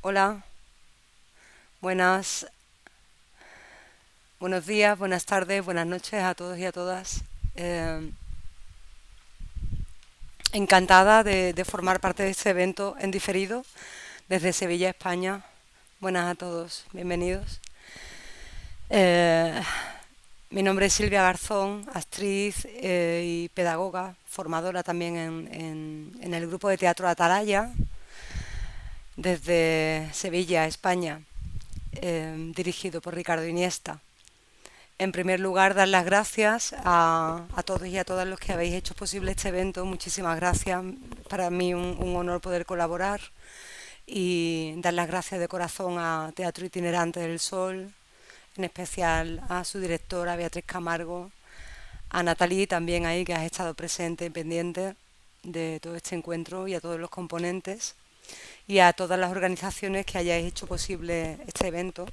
Hola, buenas, buenos días, buenas tardes, buenas noches a todos y a todas. Eh, Encantada de formar parte de este evento en diferido desde Sevilla, España. Buenas a todos, bienvenidos. Eh, Mi nombre es Silvia Garzón, actriz y pedagoga, formadora también en el grupo de teatro Atalaya desde Sevilla, España, dirigido por Ricardo Iniesta. En primer lugar, dar las gracias a todos y a todas los que habéis hecho posible este evento. Muchísimas gracias. Para mí un honor poder colaborar y dar las gracias de corazón a Teatro Itinerante del Sol, en especial a su directora Beatriz Camargo, a Natalie también ahí que has estado presente y pendiente de todo este encuentro y a todos los componentes y a todas las organizaciones que hayáis hecho posible este evento.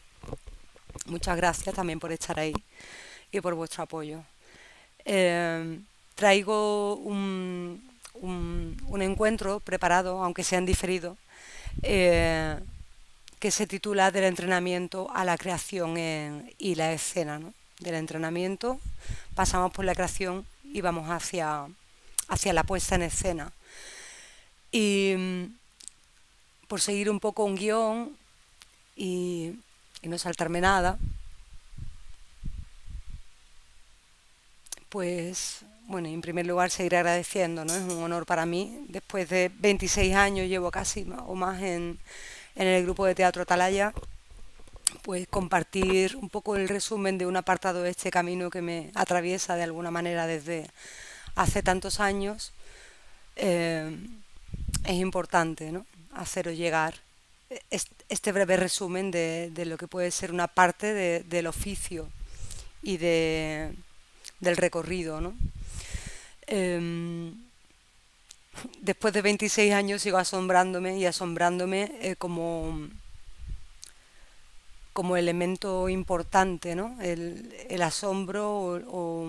Muchas gracias también por estar ahí y por vuestro apoyo. Eh, Traigo un encuentro preparado, aunque sea en diferido, eh, que se titula Del entrenamiento a la creación y la escena, ¿no? Del entrenamiento pasamos por la creación y vamos hacia la puesta en escena. Y por seguir un poco un guión y no saltarme nada, pues bueno, en primer lugar seguiré agradeciendo, ¿no? Es un honor para mí. Después de 26 años llevo casi o más en el grupo de teatro Atalaya, pues compartir un poco el resumen de un apartado de este camino que me atraviesa de alguna manera desde hace tantos años, eh, es importante, ¿no? Haceros llegar este breve resumen de lo que puede ser una parte del oficio y del recorrido, ¿no? Eh, Después de 26 años sigo asombrándome y asombrándome como elemento importante, ¿no? El asombro o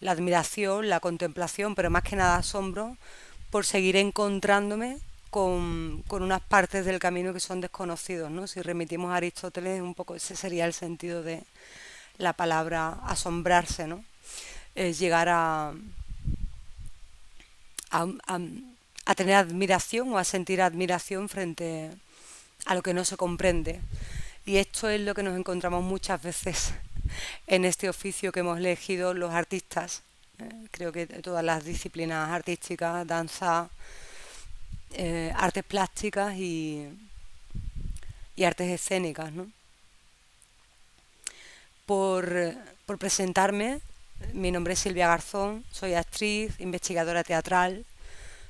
la admiración, la contemplación, pero más que nada asombro por seguir encontrándome con unas partes del camino que son desconocidos, ¿no? Si remitimos a Aristóteles, un poco ese sería el sentido de la palabra asombrarse, ¿no? Es llegar a, a- a tener admiración o a sentir admiración frente a lo que no se comprende. Y esto es lo que nos encontramos muchas veces en este oficio que hemos elegido los artistas. Creo que todas las disciplinas artísticas, danza, artes plásticas y artes escénicas, ¿no? Por presentarme, mi nombre es Silvia Garzón, soy actriz, investigadora teatral.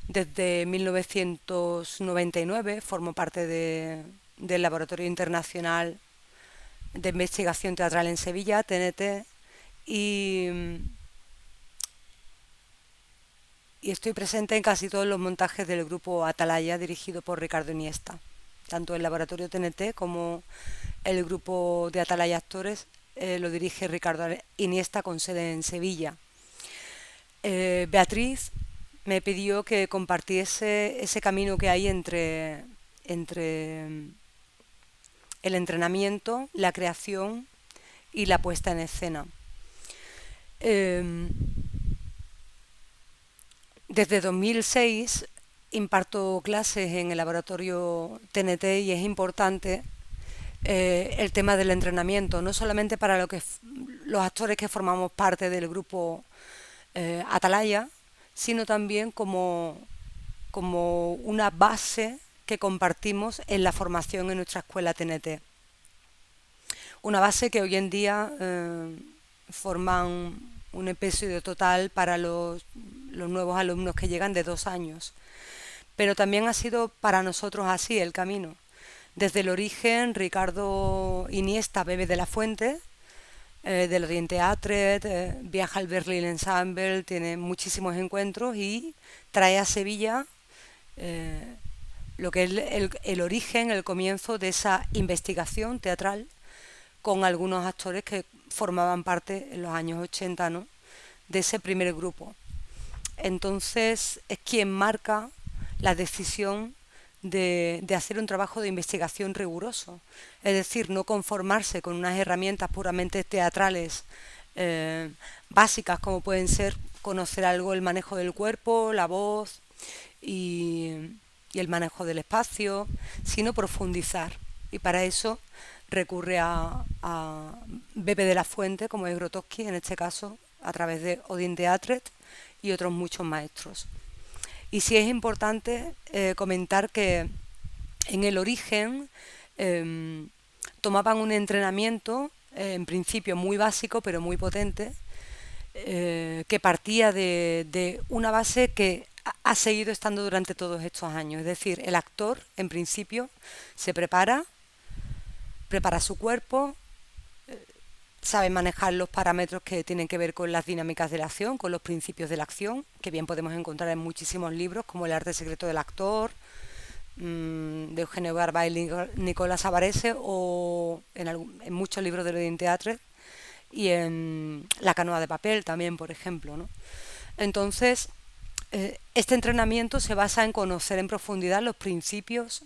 Desde 1999 formo parte del Laboratorio Internacional de Investigación Teatral en Sevilla, TNT, y, y estoy presente en casi todos los montajes del grupo Atalaya dirigido por Ricardo Iniesta, tanto el Laboratorio TNT como el grupo de Atalaya Actores lo dirige Ricardo Iniesta con sede en Sevilla. Beatriz me pidió que compartiese ese camino que hay entre el entrenamiento, la creación y la puesta en escena. Eh, Desde 2006 imparto clases en el laboratorio TNT y es importante el tema del entrenamiento, no solamente para los actores que formamos parte del grupo Atalaya, sino también como una base que compartimos en la formación en nuestra escuela TNT. Una base que hoy en día forman un episodio total para los nuevos alumnos que llegan de 2 años. Pero también ha sido para nosotros así el camino. Desde el origen, Ricardo Iniesta bebe de la fuente, del Orient Theatre, viaja al Berlin Ensemble, tiene muchísimos encuentros y trae a Sevilla eh, lo que es el origen, el comienzo de esa investigación teatral con algunos actores que formaban parte en los años 80, ¿no? De ese primer grupo. Entonces es quien marca la decisión de hacer un trabajo de investigación riguroso. Es decir, no conformarse con unas herramientas puramente teatrales eh, básicas como pueden ser conocer algo, el manejo del cuerpo, la voz y el manejo del espacio, sino profundizar. Y para eso recurre a Beppe de la Fuente, como es Grotowski en este caso, a través de Odin de Atred y otros muchos maestros. Y sí es importante comentar que en el origen tomaban un entrenamiento, en principio muy básico, pero muy potente, que partía de una base que ha seguido estando durante todos estos años. Es decir, el actor, en principio, se prepara su cuerpo, sabe manejar los parámetros que tienen que ver con las dinámicas de la acción, con los principios de la acción, que bien podemos encontrar en muchísimos libros, como El arte secreto del actor, de Eugenio Barba y Nicolás Avarese, o en muchos libros de Odin Teatre y en La canoa de papel también, por ejemplo, ¿no? Entonces, este entrenamiento se basa en conocer en profundidad los principios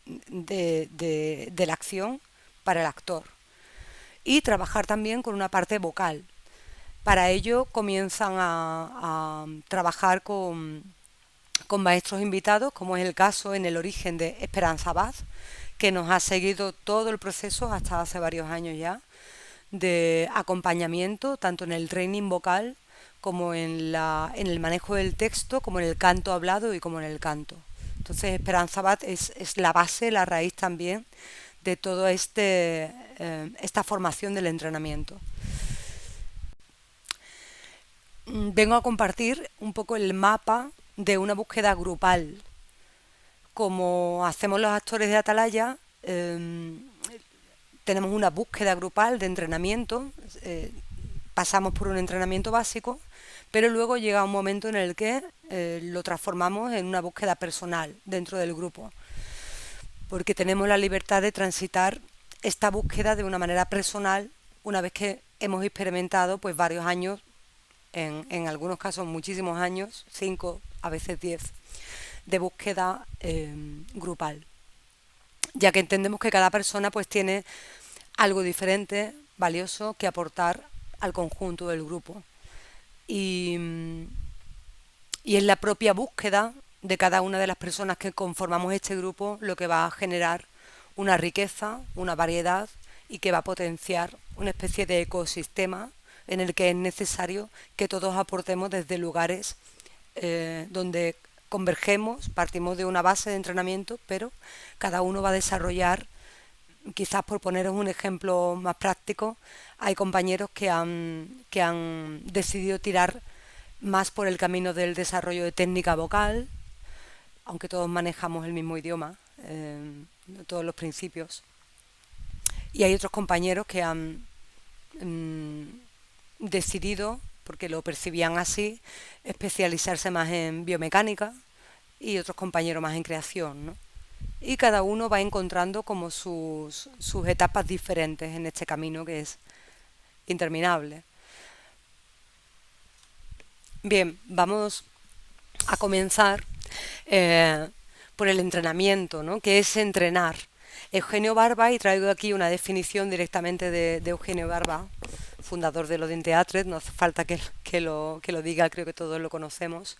de la acción para el actor y trabajar también con una parte vocal. Para ello comienzan a trabajar con maestros invitados, como es el caso en el origen de Esperanza Abad, que nos ha seguido todo el proceso hasta hace varios años ya, de acompañamiento, tanto en el training vocal como en el manejo del texto, como en el canto hablado y como en el canto. Entonces Esperanza Abad es la base, la raíz también de toda esta formación del entrenamiento. Vengo a compartir un poco el mapa de una búsqueda grupal. Como hacemos los actores de Atalaya, tenemos una búsqueda grupal de entrenamiento, pasamos por un entrenamiento básico, pero luego llega un momento en el que lo transformamos en una búsqueda personal dentro del grupo, porque tenemos la libertad de transitar esta búsqueda de una manera personal una vez que hemos experimentado pues varios años, en algunos casos muchísimos años, 5, a veces 10, de búsqueda grupal, ya que entendemos que cada persona pues tiene algo diferente, valioso, que aportar al conjunto del grupo. Y es la propia búsqueda de cada una de las personas que conformamos este grupo lo que va a generar una riqueza, una variedad y que va a potenciar una especie de ecosistema en el que es necesario que todos aportemos desde lugares donde convergemos, partimos de una base de entrenamiento, pero cada uno va a desarrollar, quizás por poneros un ejemplo más práctico, hay compañeros que han decidido tirar más por el camino del desarrollo de técnica vocal, aunque todos manejamos el mismo idioma, todos los principios. Y hay otros compañeros que han decidido, porque lo percibían así, especializarse más en biomecánica y otros compañeros más en creación, ¿no? Y cada uno va encontrando como sus etapas diferentes en este camino que es interminable. Bien, vamos a comenzar por el entrenamiento, ¿no? ¿Qué es entrenar? Eugenio Barba, y traigo aquí una definición directamente de Eugenio Barba, fundador de Odin Teatre, no hace falta que lo diga, creo que todos lo conocemos.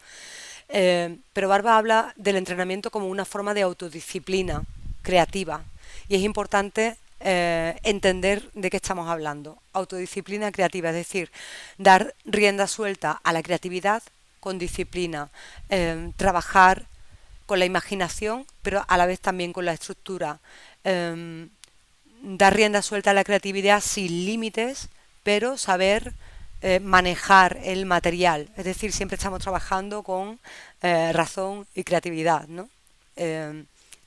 Pero Barba habla del entrenamiento como una forma de autodisciplina creativa, y es importante entender de qué estamos hablando. Autodisciplina creativa, es decir, dar rienda suelta a la creatividad con disciplina, trabajar con la imaginación, pero a la vez también con la estructura, dar rienda suelta a la creatividad sin límites, pero saber manejar el material, es decir, siempre estamos trabajando con razón y creatividad, ¿no?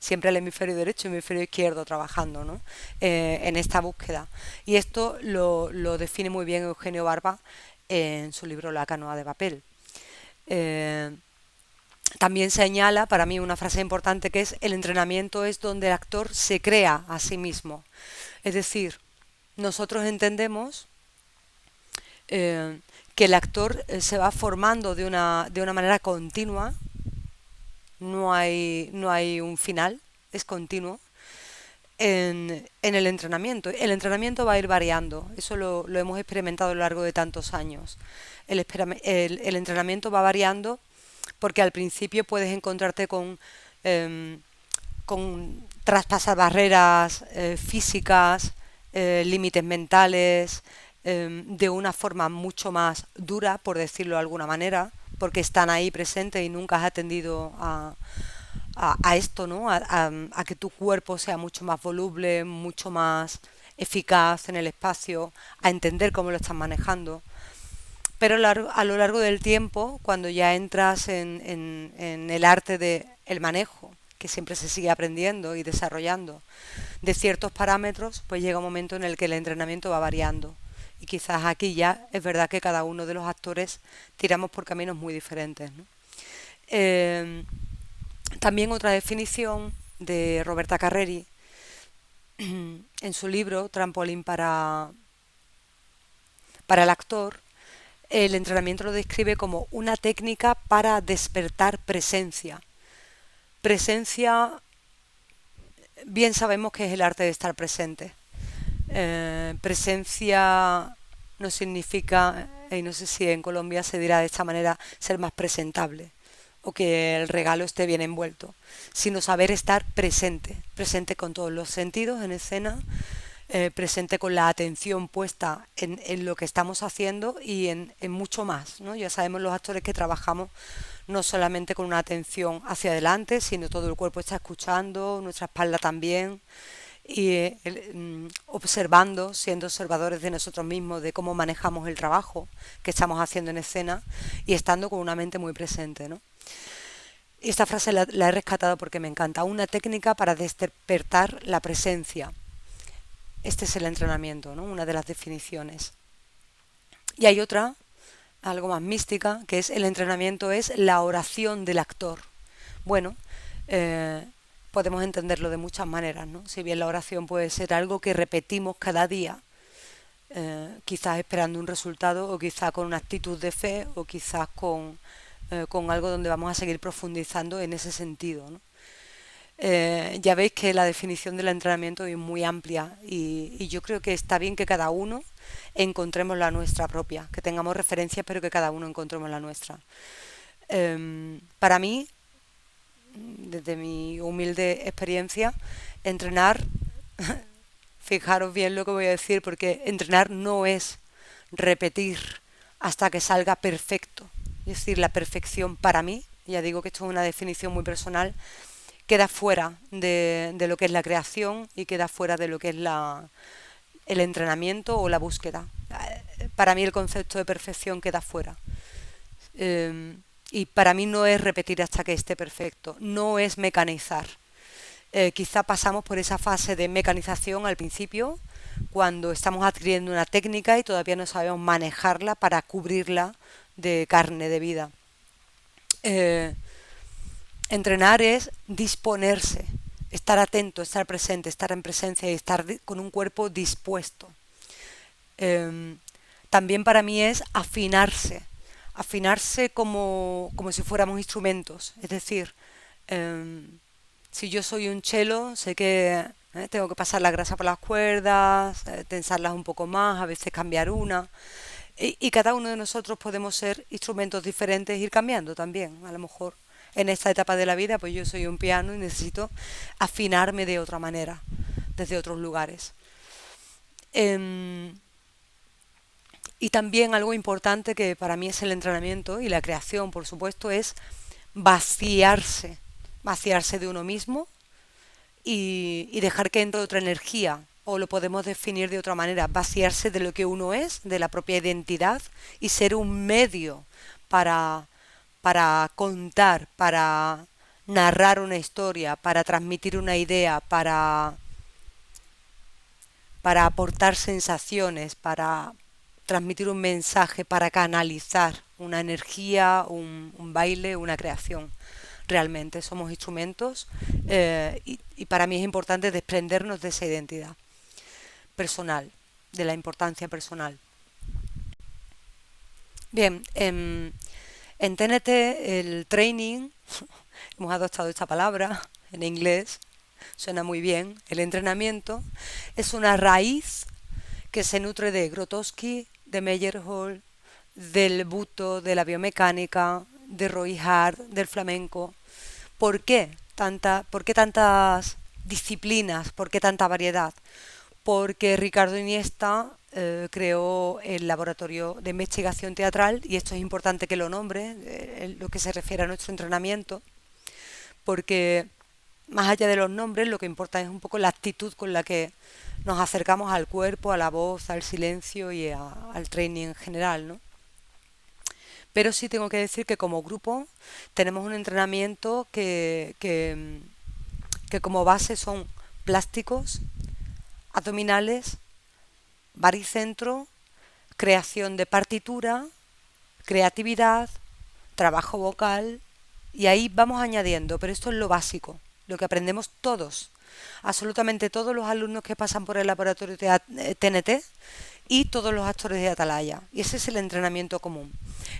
Siempre el hemisferio derecho y el hemisferio izquierdo trabajando, ¿no? En esta búsqueda. Y esto lo define muy bien Eugenio Barba en su libro La canoa de papel. También señala para mí una frase importante que es: el entrenamiento es donde el actor se crea a sí mismo. Es decir, nosotros entendemos que el actor se va formando de una manera continua no hay un final, es continuo en el entrenamiento. El entrenamiento va a ir variando, eso lo hemos experimentado a lo largo de tantos años. El entrenamiento va variando porque al principio puedes encontrarte em, con traspasar barreras físicas, límites mentales, de una forma mucho más dura, por decirlo de alguna manera, porque están ahí presentes y nunca has atendido a esto, ¿no? A que tu cuerpo sea mucho más voluble, mucho más eficaz en el espacio, a entender cómo lo estás manejando. Pero a lo largo del tiempo, cuando ya entras en el arte del manejo, que siempre se sigue aprendiendo y desarrollando, de ciertos parámetros, pues llega un momento en el que el entrenamiento va variando. Y quizás aquí ya es verdad que cada uno de los actores tiramos por caminos muy diferentes, ¿no? Eh, También otra definición de Roberta Carreri en su libro Trampolín para el actor, el entrenamiento lo describe como una técnica para despertar presencia. Presencia, bien sabemos que es el arte de estar presente. Presencia no significa, y no sé si en Colombia se dirá de esta manera, ser más presentable o que el regalo esté bien envuelto, sino saber estar presente, presente con todos los sentidos en escena, presente con la atención puesta en lo que estamos haciendo y en mucho más, ¿no? Ya sabemos los actores que trabajamos no solamente con una atención hacia adelante, sino todo el cuerpo está escuchando, nuestra espalda también, y observando, siendo observadores de nosotros mismos, de cómo manejamos el trabajo que estamos haciendo en escena y estando con una mente muy presente, ¿no? Y esta frase la he rescatado porque me encanta. Una técnica para despertar la presencia. Este es el entrenamiento, ¿no? Una de las definiciones. Y hay otra, algo más mística, que es el entrenamiento es la oración del actor. Bueno, eh, podemos entenderlo de muchas maneras, ¿no? Si bien la oración puede ser algo que repetimos cada día, quizás esperando un resultado o quizás con una actitud de fe o quizás con algo donde vamos a seguir profundizando en ese sentido, ¿no? Ya veis que la definición del entrenamiento es muy amplia y yo creo que está bien que cada uno encontremos la nuestra propia, que tengamos referencias pero que cada uno encontremos la nuestra. Para mí, desde mi humilde experiencia, entrenar, fijaros bien lo que voy a decir, porque entrenar no es repetir hasta que salga perfecto. Es decir, la perfección para mí, ya digo que esto es una definición muy personal, queda fuera de lo que es la creación y queda fuera de lo que es el entrenamiento o la búsqueda. Para mí el concepto de perfección queda fuera. Eh, y para mí no es repetir hasta que esté perfecto, no es mecanizar. Quizá pasamos por esa fase de mecanización al principio, cuando estamos adquiriendo una técnica y todavía no sabemos manejarla para cubrirla de carne, de vida. Eh, Entrenar es disponerse, estar atento, estar presente, estar en presencia y estar con un cuerpo dispuesto. Eh, También para mí es afinarse, afinarse como si fuéramos instrumentos. Es decir, eh, si yo soy un cello, sé que tengo que pasar la grasa por las cuerdas, tensarlas un poco más, a veces cambiar una. Y cada uno de nosotros podemos ser instrumentos diferentes e ir cambiando también. A lo mejor en esta etapa de la vida, pues yo soy un piano y necesito afinarme de otra manera, desde otros lugares. Em, y también algo importante que para mí es el entrenamiento y la creación, por supuesto, es vaciarse, vaciarse de uno mismo y dejar que entre otra energía, o lo podemos definir de otra manera, vaciarse de lo que uno es, de la propia identidad y ser un medio para, para contar, para narrar una historia, para transmitir una idea, para aportar sensaciones, para transmitir un mensaje, para canalizar una energía, un baile, una creación. Realmente somos instrumentos y para mí es importante desprendernos de esa identidad personal, de la importancia personal. Bien, en TNT el training hemos adoptado esta palabra en inglés, suena muy bien. El entrenamiento es una raíz que se nutre de Grotowski, de Meyerhold, del buto, de la biomecánica, de Roy Hart, del flamenco. ¿Por qué tantas disciplinas? ¿Por qué tanta variedad? Porque Ricardo Iniesta creó el laboratorio de investigación teatral, y esto es importante que lo nombre, en lo que se refiere a nuestro entrenamiento, porque más allá de los nombres, lo que importa es un poco la actitud con la que nos acercamos al cuerpo, a la voz, al silencio y al training en general, ¿no? Pero sí tengo que decir que como grupo tenemos un entrenamiento que como base son plásticos, abdominales, baricentro, creación de partitura, creatividad, trabajo vocal, y ahí vamos añadiendo, pero esto es lo básico, lo que aprendemos todos, absolutamente todos los alumnos que pasan por el laboratorio TNT y todos los actores de Atalaya. Y ese es el entrenamiento común.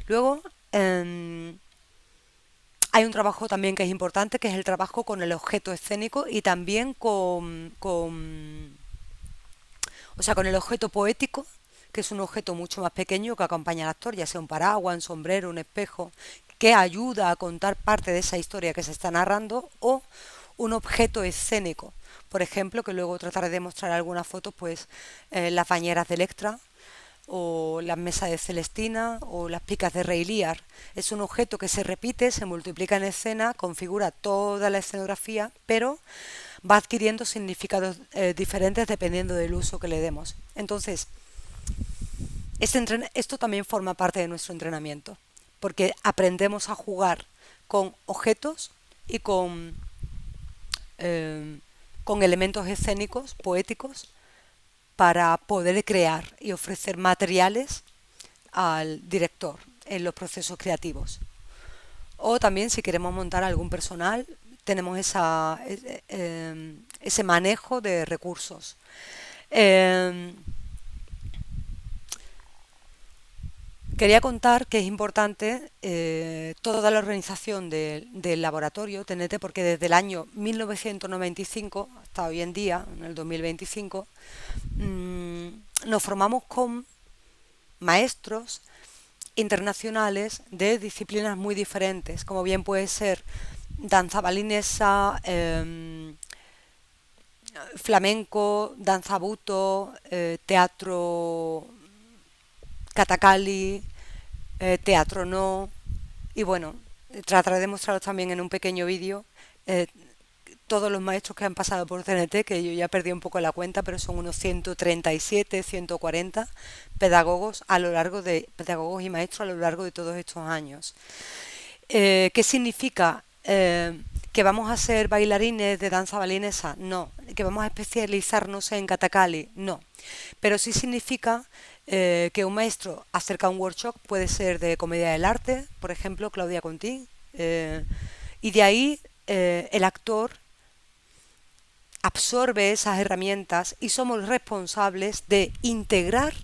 Luego hay un trabajo también que es importante, que es el trabajo con el objeto escénico y también o sea, con el objeto poético, que es un objeto mucho más pequeño que acompaña al actor, ya sea un paraguas, un sombrero, un espejo, que ayuda a contar parte de esa historia que se está narrando, o un objeto escénico. Por ejemplo, que luego trataré de mostrar algunas fotos, pues las bañeras de Electra, o las mesas de Celestina, o las picas de Rey Lear. Es un objeto que se repite, se multiplica en escena, configura toda la escenografía, pero va adquiriendo significados diferentes dependiendo del uso que le demos. Entonces, esto también forma parte de nuestro entrenamiento, porque aprendemos a jugar con objetos y con elementos escénicos, poéticos, para poder crear y ofrecer materiales al director en los procesos creativos. O también si queremos montar algún personal, tenemos ese manejo de recursos. Eh, Quería contar que es importante toda la organización del laboratorio TNT, porque desde el año 1995 hasta hoy en día, en el 2025, nos formamos con maestros internacionales de disciplinas muy diferentes, como bien puede ser danza balinesa, flamenco, danza buto, teatro Katakali, teatro no, y bueno, trataré de mostraros también en un pequeño vídeo todos los maestros que han pasado por CNT, que yo ya perdí un poco la cuenta, pero son unos 137, 140 pedagogos y maestros a lo largo de todos estos años. ¿Qué significa? ¿Que vamos a ser bailarines de danza balinesa? No. ¿Que vamos a especializarnos en Katakali? No. Pero sí significa que un maestro acerca un workshop, puede ser de comedia del arte, por ejemplo, Claudia Contín, y de ahí el actor absorbe esas herramientas y somos responsables de integrar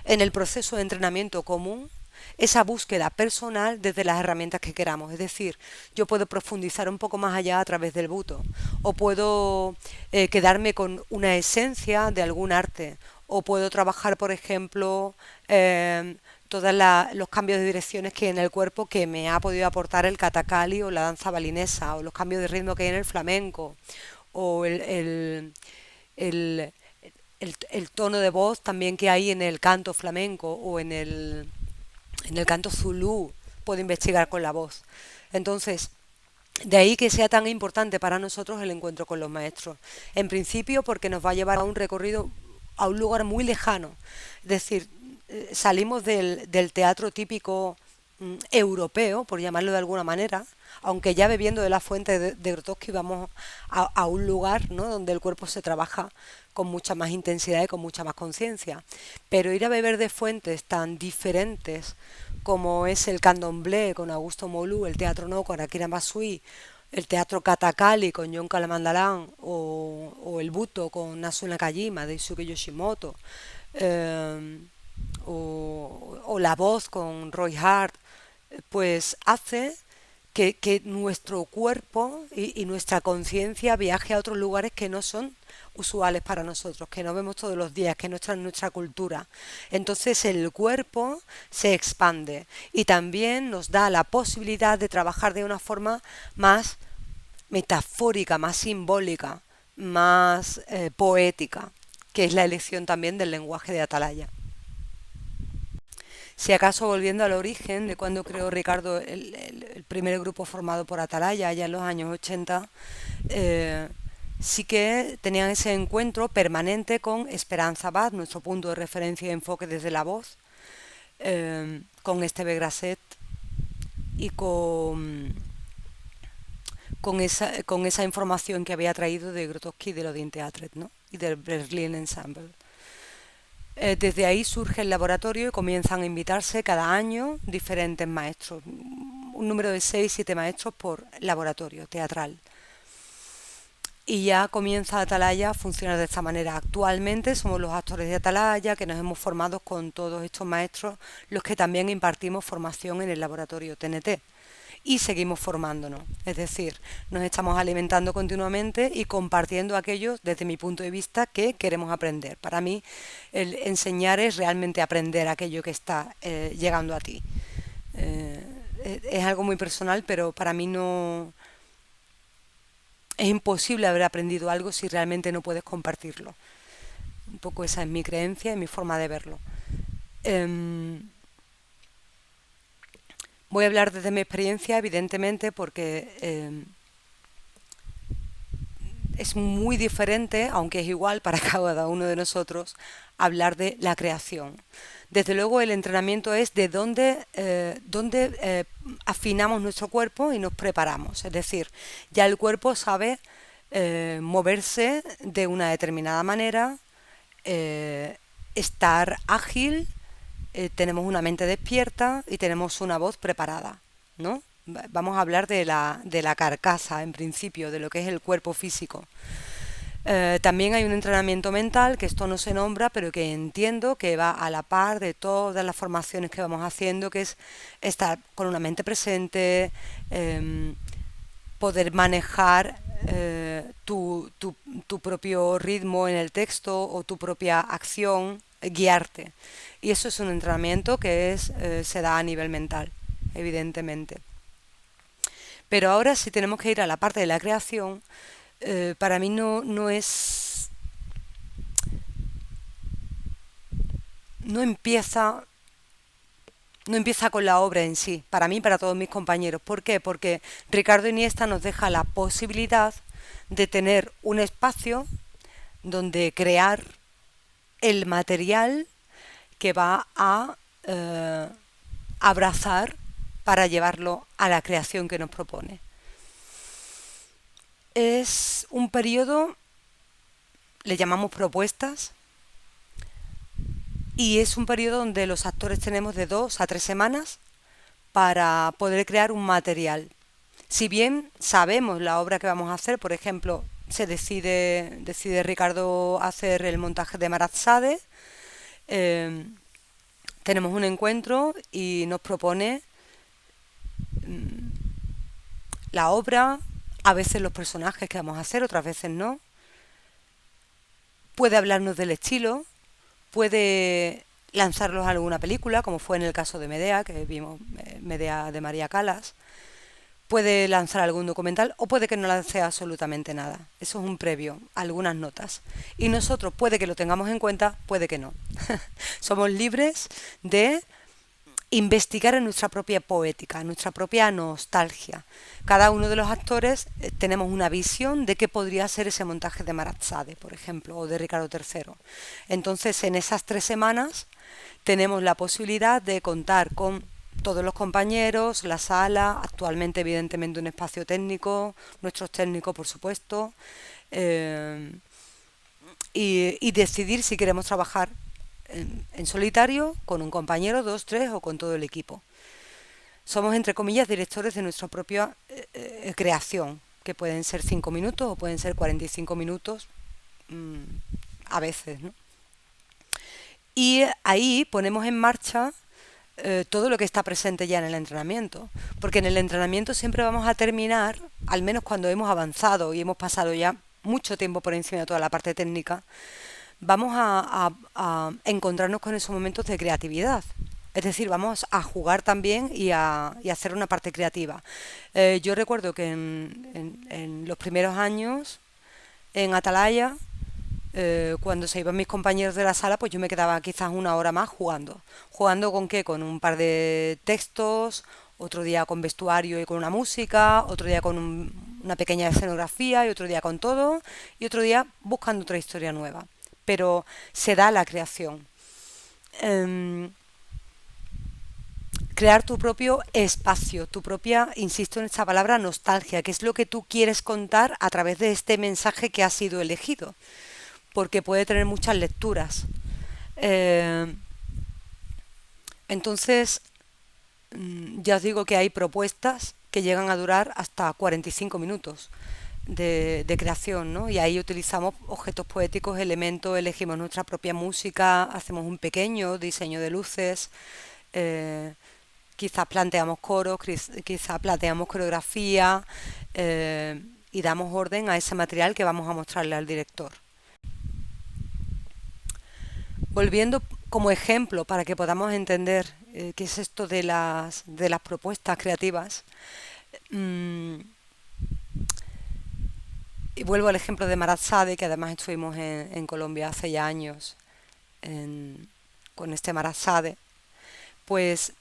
en el proceso de entrenamiento común esa búsqueda personal desde las herramientas que queramos. Es decir, yo puedo profundizar un poco más allá a través del buto, o puedo quedarme con una esencia de algún arte, o puedo trabajar, por ejemplo, todos los cambios de direcciones que hay en el cuerpo que me ha podido aportar el katakali o la danza balinesa, o los cambios de ritmo que hay en el flamenco, o el, el tono de voz también que hay en el canto flamenco o en el canto zulú. Puedo investigar con la voz. Entonces, de ahí que sea tan importante para nosotros el encuentro con los maestros. En principio porque nos va a llevar a un recorrido a un lugar muy lejano. Es decir, salimos del teatro típico europeo, por llamarlo de alguna manera, aunque ya bebiendo de la fuente de Grotowski vamos a un lugar, ¿no?, donde el cuerpo se trabaja con mucha más intensidad y con mucha más conciencia. Pero ir a beber de fuentes tan diferentes como es el candomblé con Augusto Moulou, el teatro no con Akira Masui, el teatro Katakali con John Kalamandalan, o el buto con Nasu Nakajima de Isuke Yoshimoto, eh, o la voz con Roy Hart, pues hace que nuestro cuerpo y nuestra conciencia viaje a otros lugares que no son usuales para nosotros, que no vemos todos los días, que no está en nuestra cultura. Entonces el cuerpo se expande y también nos da la posibilidad de trabajar de una forma más metafórica, más simbólica, más poética, que es la elección también del lenguaje de Atalaya. Si acaso volviendo al origen de cuando creó Ricardo el primer grupo formado por Atalaya, allá en los años 80, eh, sí que tenían ese encuentro permanente con Esperanza Abad, nuestro punto de referencia y enfoque desde la voz, con Esteve Grasset y con esa información que había traído de Grotowski y de l'Odin Theatret, ¿no? Y del Berlin Ensemble. Desde ahí surge el laboratorio y comienzan a invitarse cada año diferentes maestros, un número de 6 7 maestros por laboratorio teatral. Y ya comienza Atalaya a funcionar de esta manera. Actualmente somos los actores de Atalaya que nos hemos formado con todos estos maestros, los que también impartimos formación en el laboratorio TNT. Y seguimos formándonos, es decir, nos estamos alimentando continuamente y compartiendo aquello desde mi punto de vista que queremos aprender. Para mí el enseñar es realmente aprender aquello que está llegando a ti. Es algo muy personal, pero para mí no es imposible haber aprendido algo si realmente no puedes compartirlo. Un poco esa es mi creencia y mi forma de verlo. Voy a hablar desde mi experiencia, evidentemente, porque es muy diferente, aunque es igual para cada uno de nosotros, hablar de la creación. Desde luego el entrenamiento es de dónde afinamos nuestro cuerpo y nos preparamos. Es decir, ya el cuerpo sabe moverse de una determinada manera, estar ágil, tenemos una mente despierta y tenemos una voz preparada, ¿no? Vamos a hablar de la carcasa, en principio, de lo que es el cuerpo físico. También hay un entrenamiento mental, que esto no se nombra, pero que entiendo que va a la par de todas las formaciones que vamos haciendo, que es estar con una mente presente, poder manejar tu propio ritmo en el texto o tu propia acción, guiarte. Y eso es un entrenamiento que se da a nivel mental, evidentemente. Pero ahora si tenemos que ir a la parte de la creación, para mí no es... No empieza, no empieza con la obra en sí, para mí y para todos mis compañeros. ¿Por qué? Porque Ricardo Iniesta nos deja la posibilidad de tener un espacio donde crear el material que va a abrazar para llevarlo a la creación que nos propone. Es un periodo, le llamamos propuestas, y es un periodo donde los actores tenemos de 2 a 3 semanas para poder crear un material. Si bien sabemos la obra que vamos a hacer, por ejemplo, decide Ricardo hacer el montaje de Marat-Sade, tenemos un encuentro y nos propone la obra, a veces los personajes que vamos a hacer, otras veces no. Puede hablarnos del estilo, puede lanzarlos a alguna película, como fue en el caso de Medea, que vimos Medea de María Callas. Puede lanzar algún documental o puede que no lance absolutamente nada. Eso es un previo, algunas notas. Y nosotros puede que lo tengamos en cuenta, puede que no. Somos libres de investigar en nuestra propia poética, en nuestra propia nostalgia. Cada uno de los actores tenemos una visión de qué podría ser ese montaje de Marat-Sade, por ejemplo, o de Ricardo III. Entonces, en esas 3 semanas tenemos la posibilidad de contar con todos los compañeros, la sala, actualmente evidentemente un espacio técnico, nuestros técnicos por supuesto, y decidir si queremos trabajar en solitario, con un compañero, 2, 3 o con todo el equipo. Somos, entre comillas, directores de nuestra propia creación, que pueden ser 5 minutos o pueden ser 45 minutos a veces, ¿no? Y ahí ponemos en marcha todo lo que está presente ya en el entrenamiento. Porque en el entrenamiento siempre vamos a terminar, al menos cuando hemos avanzado y hemos pasado ya mucho tiempo por encima de toda la parte técnica, vamos a encontrarnos con esos momentos de creatividad. Es decir, vamos a jugar también y a hacer una parte creativa. Yo recuerdo que en los primeros años en Atalaya, cuando se iban mis compañeros de la sala, pues yo me quedaba quizás una hora más jugando. ¿Jugando con qué? Con un par de textos, otro día con vestuario y con una música, otro día con una pequeña escenografía y otro día con todo y otro día buscando otra historia nueva. Pero se da la creación. Em, Crear tu propio espacio, tu propia, insisto en esta palabra, nostalgia, que es lo que tú quieres contar a través de este mensaje que ha sido elegido, porque puede tener muchas lecturas. Eh, entonces, ya os digo que hay propuestas que llegan a durar hasta 45 minutos de creación, ¿no? Y ahí utilizamos objetos poéticos, elementos, elegimos nuestra propia música, hacemos un pequeño diseño de luces, eh, quizás planteamos coros, quizás planteamos coreografía y damos orden a ese material que vamos a mostrarle al director. Volviendo como ejemplo para que podamos entender qué es esto de las propuestas creativas, mm, y vuelvo al ejemplo de Marat Sade, que además estuvimos en Colombia hace ya años con este Marat Sade, pues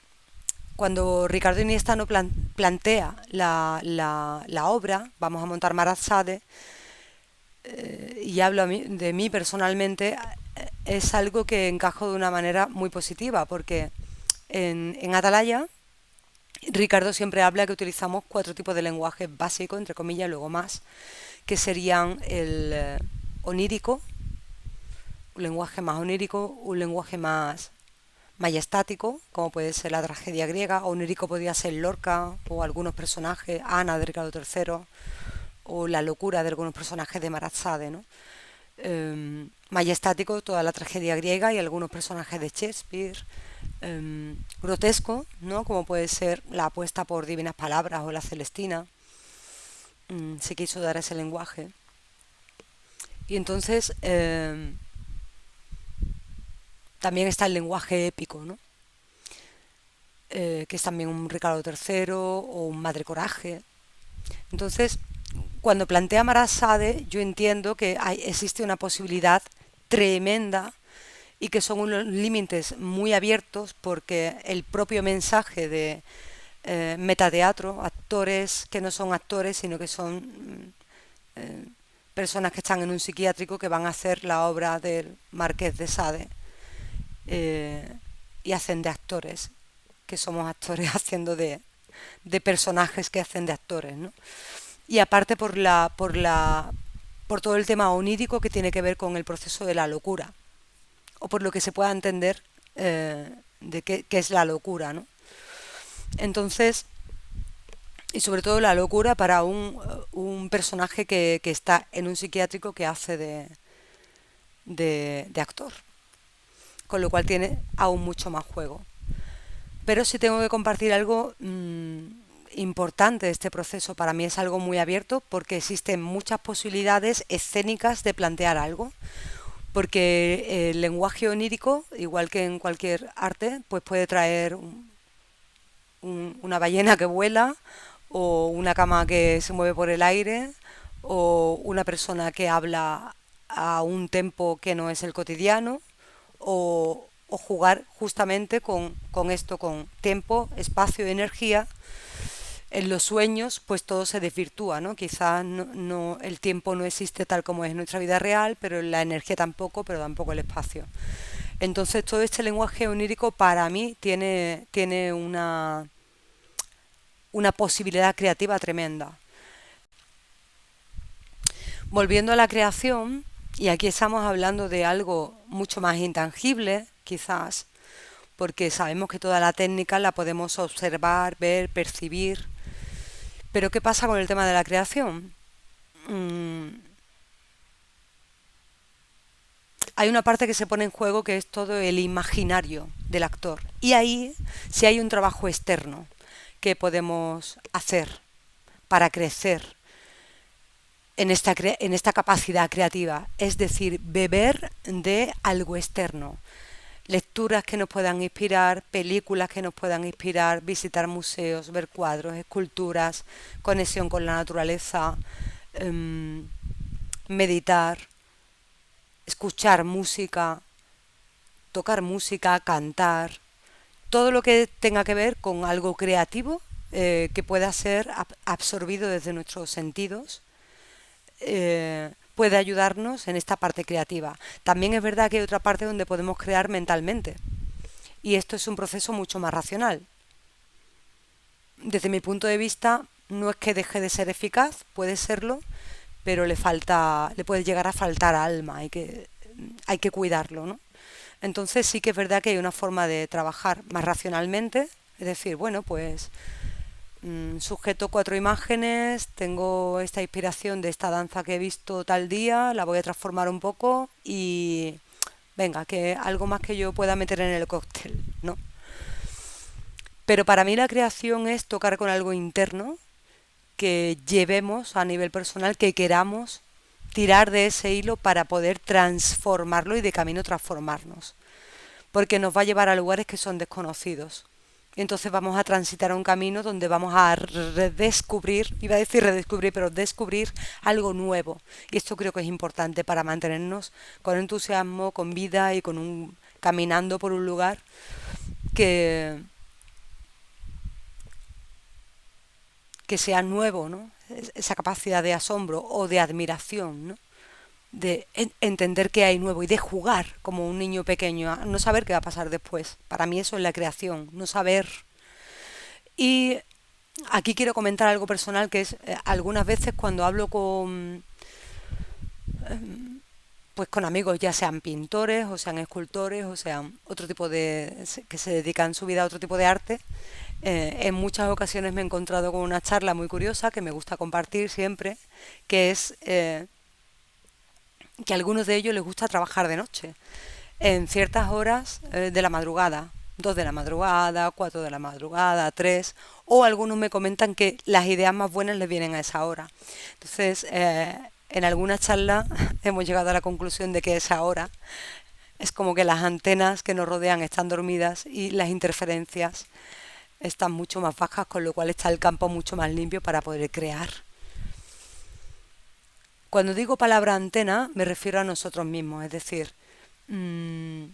cuando Ricardo Iniesta no plantea la obra, vamos a montar Marat Sade, y hablo de mí personalmente, es algo que encajo de una manera muy positiva, porque en Atalaya Ricardo siempre habla que utilizamos 4 tipos de lenguaje básico, entre comillas, y luego más, que serían el onírico, un lenguaje más onírico, un lenguaje más majestático, como puede ser la tragedia griega, o onírico podría ser Lorca, o algunos personajes, Ana de Ricardo III, o la locura de algunos personajes de Marat Sade, ¿no? Majestático, toda la tragedia griega y algunos personajes de Shakespeare. Grotesco, ¿no? Como puede ser la apuesta por divinas palabras o la Celestina. Se quiso dar ese lenguaje. Y entonces también está el lenguaje épico, ¿no? Que es también un Ricardo III o un Madre Coraje. Entonces, cuando plantea Marat Sade, yo entiendo que existe una posibilidad tremenda y que son unos límites muy abiertos porque el propio mensaje de metateatro, actores que no son actores, sino que son personas que están en un psiquiátrico que van a hacer la obra del Marqués de Sade eh, y hacen de actores, que somos actores haciendo de personajes que hacen de actores, ¿no? Y aparte por todo el tema onírico que tiene que ver con el proceso de la locura, o por lo que se pueda entender de qué es la locura, ¿no? Entonces, y sobre todo la locura para un personaje que está en un psiquiátrico que hace de actor, con lo cual tiene aún mucho más juego. Pero si tengo que compartir algo importante de este proceso, para mí es algo muy abierto porque existen muchas posibilidades escénicas de plantear algo. Porque el lenguaje onírico, igual que en cualquier arte, pues puede traer una ballena que vuela, o una cama que se mueve por el aire, o una persona que habla a un tempo que no es el cotidiano, o jugar justamente con esto, con tiempo, espacio y energía. En los sueños pues todo se desvirtúa, ¿no? Quizás el tiempo no existe tal como es en nuestra vida real, pero la energía tampoco, pero tampoco el espacio. Entonces todo este lenguaje onírico para mí tiene una posibilidad creativa tremenda. Volviendo a la creación, y aquí estamos hablando de algo mucho más intangible, quizás, porque sabemos que toda la técnica la podemos observar, ver, percibir. Pero ¿qué pasa con el tema de la creación? Mm, hay una parte que se pone en juego que es todo el imaginario del actor. Y ahí sí hay un trabajo externo que podemos hacer para crecer en esta capacidad creativa, es decir, beber de algo externo. Lecturas que nos puedan inspirar, películas que nos puedan inspirar, visitar museos, ver cuadros, esculturas, conexión con la naturaleza, em, meditar, escuchar música, tocar música, cantar, todo lo que tenga que ver con algo creativo que pueda ser absorbido desde nuestros sentidos puede ayudarnos en esta parte creativa. También es verdad que hay otra parte donde podemos crear mentalmente y esto es un proceso mucho más racional. Desde mi punto de vista, no es que deje de ser eficaz, puede serlo, pero le puede llegar a faltar alma, hay que cuidarlo, ¿no? Entonces sí que es verdad que hay una forma de trabajar más racionalmente, es decir, bueno, pues sujeto 4 imágenes, tengo esta inspiración de esta danza que he visto tal día, la voy a transformar un poco y venga, que algo más que yo pueda meter en el cóctel, ¿no? Pero para mí la creación es tocar con algo interno que llevemos a nivel personal, que queramos tirar de ese hilo para poder transformarlo y de camino transformarnos. Porque nos va a llevar a lugares que son desconocidos. Y entonces vamos a transitar un camino donde vamos a redescubrir, iba a decir redescubrir, pero descubrir algo nuevo. Y esto creo que es importante para mantenernos con entusiasmo, con vida y caminando por un lugar que, que sea nuevo, ¿no? Esa capacidad de asombro o de admiración, ¿no? De entender qué hay nuevo y de jugar como un niño pequeño, a no saber qué va a pasar después. Para mí eso es la creación, no saber. Y aquí quiero comentar algo personal que es algunas veces cuando hablo pues con amigos, ya sean pintores o sean escultores o sean otro tipo que se dedican su vida a otro tipo de arte, en muchas ocasiones me he encontrado con una charla muy curiosa que me gusta compartir siempre, que es que a algunos de ellos les gusta trabajar de noche, en ciertas horas de la madrugada, 2 de la madrugada, 4 de la madrugada, 3, o algunos me comentan que las ideas más buenas les vienen a esa hora. Entonces, en alguna charla hemos llegado a la conclusión de que esa hora es como que las antenas que nos rodean están dormidas y las interferencias están mucho más bajas, con lo cual está el campo mucho más limpio para poder crear. Cuando digo palabra antena me refiero a nosotros mismos, es decir, mmm,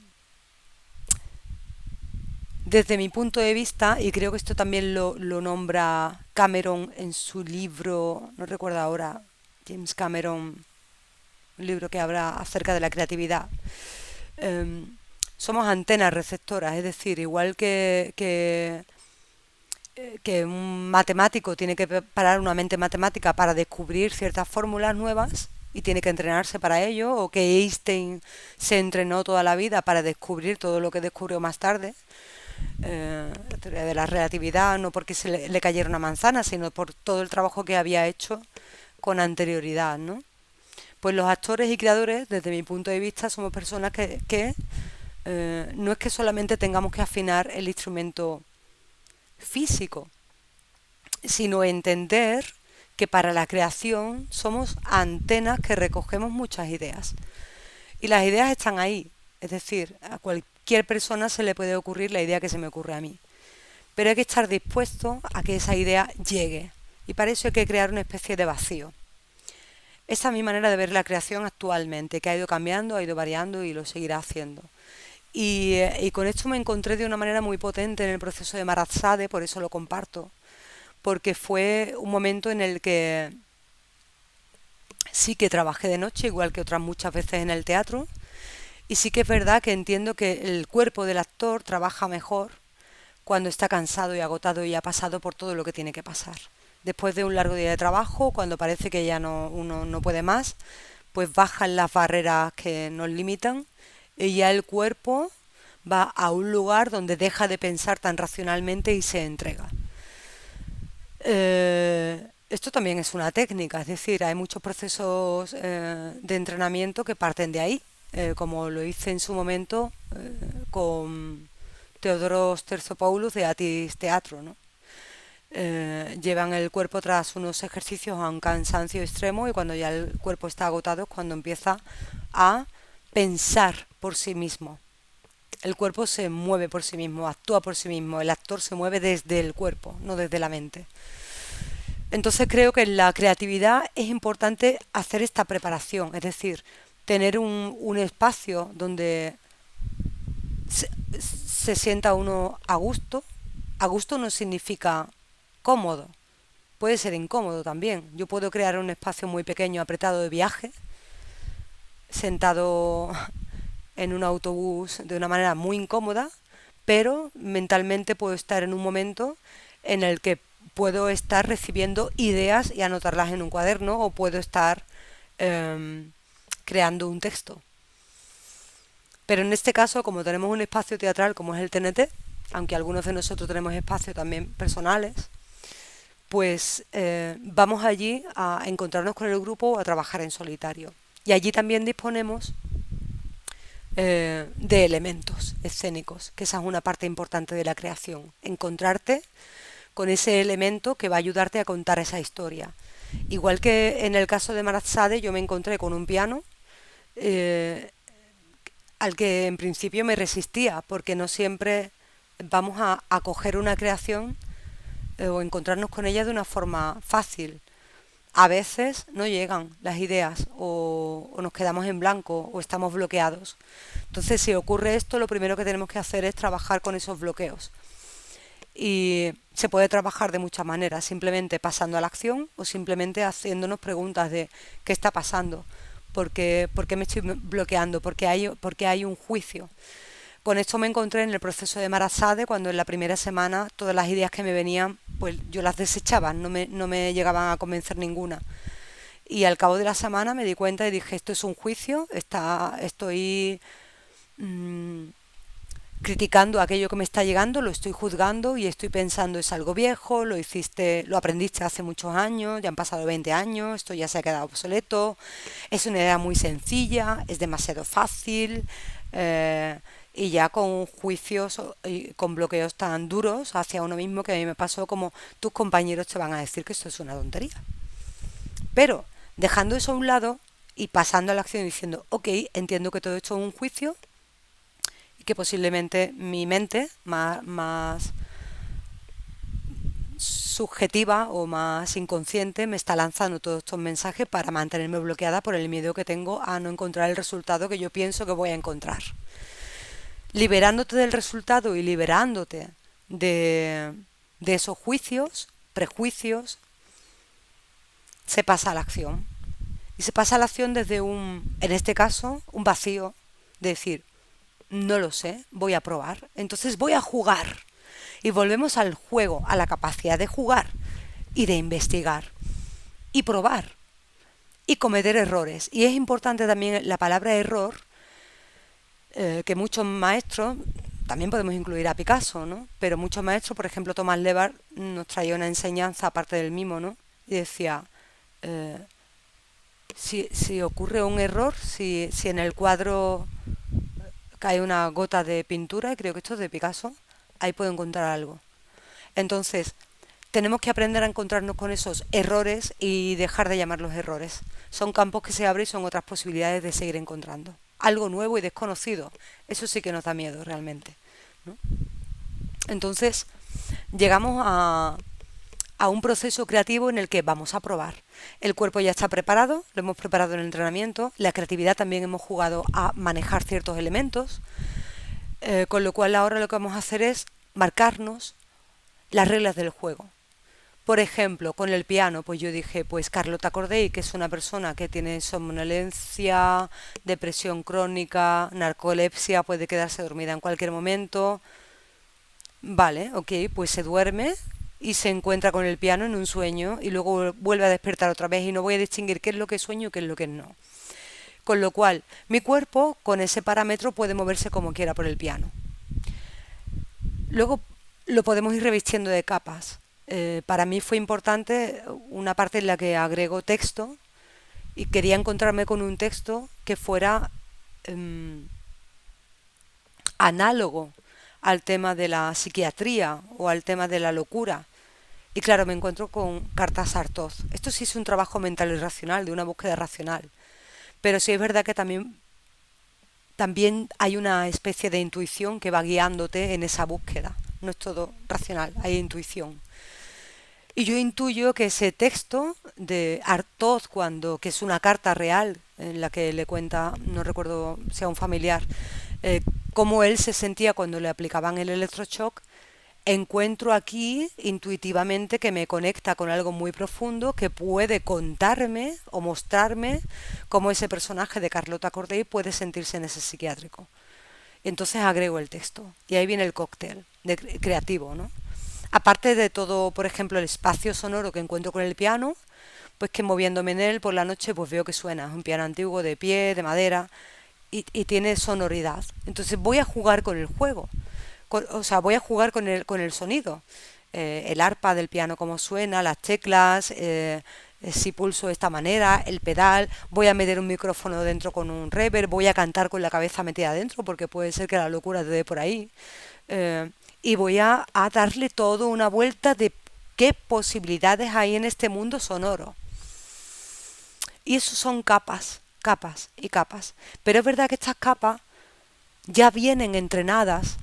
desde mi punto de vista, y creo que esto también lo nombra Cameron en su libro, no recuerdo ahora, James Cameron, un libro que habla acerca de la creatividad. em, Somos antenas receptoras, es decir, igual que un matemático tiene que preparar una mente matemática para descubrir ciertas fórmulas nuevas y tiene que entrenarse para ello, o que Einstein se entrenó toda la vida para descubrir todo lo que descubrió más tarde, la teoría de la relatividad, no porque le cayera una manzana, sino por todo el trabajo que había hecho con anterioridad, ¿no? Pues los actores y creadores, desde mi punto de vista, somos personas que no es que solamente tengamos que afinar el instrumento físico, sino entender que para la creación somos antenas que recogemos muchas ideas. Y las ideas están ahí, es decir, a cualquier persona se le puede ocurrir la idea que se me ocurre a mí. Pero hay que estar dispuesto a que esa idea llegue. Y para eso hay que crear una especie de vacío. Esa es mi manera de ver la creación actualmente, que ha ido cambiando, ha ido variando y lo seguirá haciendo. Y con esto me encontré de una manera muy potente en el proceso de Marazade, por eso lo comparto, porque fue un momento en el que sí que trabajé de noche, igual que otras muchas veces en el teatro, y sí que es verdad que entiendo que el cuerpo del actor trabaja mejor cuando está cansado y agotado y ha pasado por todo lo que tiene que pasar. Después de un largo día de trabajo, cuando parece que ya uno no puede más, pues bajan las barreras que nos limitan y ya el cuerpo va a un lugar donde deja de pensar tan racionalmente y se entrega. Esto también es una técnica, es decir, hay muchos procesos de entrenamiento que parten de ahí. como lo hice en su momento con Theodoros Terzopoulos de Atis Teatro, ¿no? Llevan el cuerpo tras unos ejercicios a un cansancio extremo y cuando ya el cuerpo está agotado es cuando empieza a pensar por sí mismo. El cuerpo se mueve por sí mismo, actúa por sí mismo, el actor se mueve desde el cuerpo, no desde la mente. Entonces creo que en la creatividad es importante hacer esta preparación, es decir, tener un espacio donde se, se sienta uno a gusto. A gusto no significa cómodo, puede ser incómodo también. Yo puedo crear un espacio muy pequeño, apretado de viaje, sentado en un autobús de una manera muy incómoda, pero mentalmente puedo estar en un momento en el que puedo estar recibiendo ideas y anotarlas en un cuaderno o puedo estar creando un texto. Pero en este caso, como tenemos un espacio teatral como es el TNT, aunque algunos de nosotros tenemos espacios también personales, pues vamos allí a encontrarnos con el grupo o a trabajar en solitario. Y allí también disponemos de elementos escénicos, que esa es una parte importante de la creación, encontrarte con ese elemento que va a ayudarte a contar esa historia. Igual que en el caso de Marazade, yo me encontré con un piano al que en principio me resistía, porque no siempre vamos a coger una creación o encontrarnos con ella de una forma fácil. A veces no llegan las ideas o nos quedamos en blanco o estamos bloqueados. Entonces, si ocurre esto, lo primero que tenemos que hacer es trabajar con esos bloqueos. Y se puede trabajar de muchas maneras, simplemente pasando a la acción o simplemente haciéndonos preguntas de qué está pasando, por qué me estoy bloqueando, porque hay un juicio. Con esto me encontré en el proceso de Marazade cuando en la primera semana todas las ideas que me venían, pues yo las desechaba, no me llegaban a convencer ninguna. Y al cabo de la semana me di cuenta y dije, esto es un juicio, estoy mmm, criticando aquello que me está llegando, lo estoy juzgando y estoy pensando es algo viejo, lo aprendiste hace muchos años, ya han pasado 20 años, esto ya se ha quedado obsoleto, es una idea muy sencilla, es demasiado fácil, y ya con juicios y con bloqueos tan duros hacia uno mismo que a mí me pasó como tus compañeros te van a decir que esto es una tontería. Pero dejando eso a un lado y pasando a la acción diciendo, ok, entiendo que todo esto es un juicio y que posiblemente mi mente más subjetiva o más inconsciente me está lanzando todos estos mensajes para mantenerme bloqueada por el miedo que tengo a no encontrar el resultado que yo pienso que voy a encontrar. Liberándote del resultado y liberándote de esos juicios, prejuicios, se pasa a la acción. Y se pasa a la acción desde en este caso, un vacío, de decir, no lo sé, voy a probar, entonces voy a jugar. Y volvemos al juego, a la capacidad de jugar y de investigar y probar y cometer errores. Y es importante también la palabra error, que muchos maestros, también podemos incluir a Picasso, ¿no? Pero muchos maestros, por ejemplo Tomás Levar, nos traía una enseñanza aparte del mimo, ¿no? Y decía, si ocurre un error, si en el cuadro cae una gota de pintura, y creo que esto es de Picasso, ahí puedo encontrar algo. Entonces, tenemos que aprender a encontrarnos con esos errores y dejar de llamarlos errores. Son campos que se abren y son otras posibilidades de seguir encontrando. Algo nuevo y desconocido. Eso sí que nos da miedo realmente, ¿no? Entonces, llegamos a un proceso creativo en el que vamos a probar. El cuerpo ya está preparado, lo hemos preparado en el entrenamiento, la creatividad también hemos jugado a manejar ciertos elementos, con lo cual ahora lo que vamos a hacer es marcarnos las reglas del juego. Por ejemplo, con el piano, pues yo dije, pues Carlota Corday, que es una persona que tiene somnolencia, depresión crónica, narcolepsia, puede quedarse dormida en cualquier momento. Vale, ok, pues se duerme y se encuentra con el piano en un sueño y luego vuelve a despertar otra vez y no voy a distinguir qué es lo que sueño y qué es lo que no. Con lo cual, mi cuerpo con ese parámetro puede moverse como quiera por el piano. Luego lo podemos ir revistiendo de capas. Para mí fue importante una parte en la que agrego texto y quería encontrarme con un texto que fuera em, análogo al tema de la psiquiatría o al tema de la locura. Y claro, me encuentro con cartas Sartoz. Esto sí es un trabajo mental y racional, de una búsqueda racional. Pero sí es verdad que también hay una especie de intuición que va guiándote en esa búsqueda. No es todo racional, hay intuición. Y yo intuyo que ese texto de Artaud, que es una carta real en la que le cuenta, no recuerdo si a un familiar, cómo él se sentía cuando le aplicaban el electroshock, encuentro aquí intuitivamente que me conecta con algo muy profundo que puede contarme o mostrarme cómo ese personaje de Carlota Corday puede sentirse en ese psiquiátrico. Entonces agrego el texto y ahí viene el cóctel creativo, ¿no? Aparte de todo, por ejemplo, el espacio sonoro que encuentro con el piano, pues que moviéndome en él por la noche pues veo que suena. Es un piano antiguo de pie, de madera y tiene sonoridad. Entonces voy a jugar con el juego. O sea, voy a jugar con el sonido. El arpa del piano como suena, las teclas, si pulso de esta manera, el pedal, voy a meter un micrófono dentro con un reverb, voy a cantar con la cabeza metida adentro porque puede ser que la locura te dé por ahí. Eh, y voy a darle todo una vuelta de qué posibilidades hay en este mundo sonoro. Y eso son capas, capas y capas. Pero es verdad que estas capas ya vienen entrenadas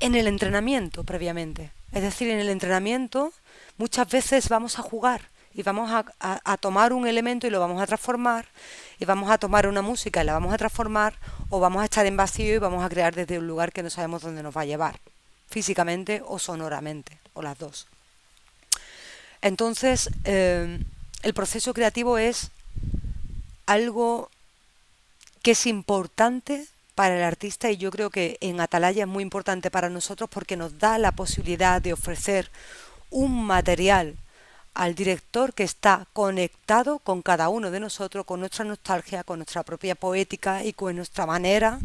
en el entrenamiento previamente. Es decir, en el entrenamiento muchas veces vamos a jugar y vamos a tomar un elemento y lo vamos a transformar, y vamos a tomar una música y la vamos a transformar, o vamos a estar en vacío y vamos a crear desde un lugar que no sabemos dónde nos va a llevar, físicamente o sonoramente, o las dos. Entonces, el proceso creativo es algo que es importante para el artista, y yo creo que en Atalaya es muy importante para nosotros porque nos da la posibilidad de ofrecer un material al director que está conectado con cada uno de nosotros, con nuestra nostalgia, con nuestra propia poética y con nuestra manera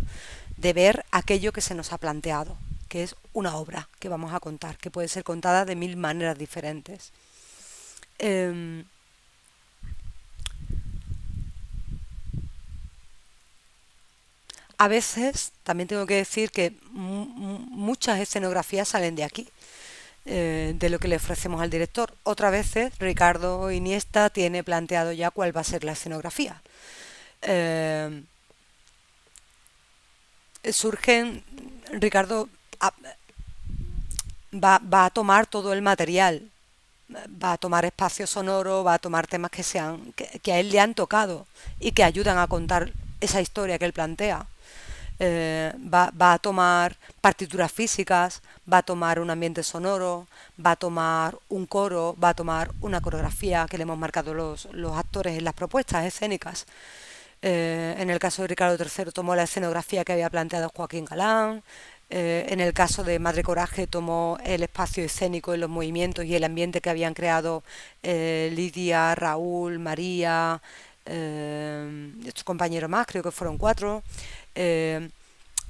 de ver aquello que se nos ha planteado, que es una obra que vamos a contar, que puede ser contada de mil maneras diferentes. Eh, a veces también tengo que decir que muchas escenografías salen de aquí, de lo que le ofrecemos al director. Otras veces Ricardo Iniesta tiene planteado ya cuál va a ser la escenografía. Eh, surgen, Ricardo va a tomar todo el material, va a tomar espacio sonoro, va a tomar temas que a él le han tocado y que ayudan a contar esa historia que él plantea. Va a tomar partituras físicas, va a tomar un ambiente sonoro, va a tomar un coro, va a tomar una coreografía que le hemos marcado los actores en las propuestas escénicas. En el caso de Ricardo III tomó la escenografía que había planteado Joaquín Galán. En el caso de Madre Coraje tomó el espacio escénico y los movimientos y el ambiente que habían creado Lidia, Raúl, María, estos compañeros más, creo que fueron cuatro. eh,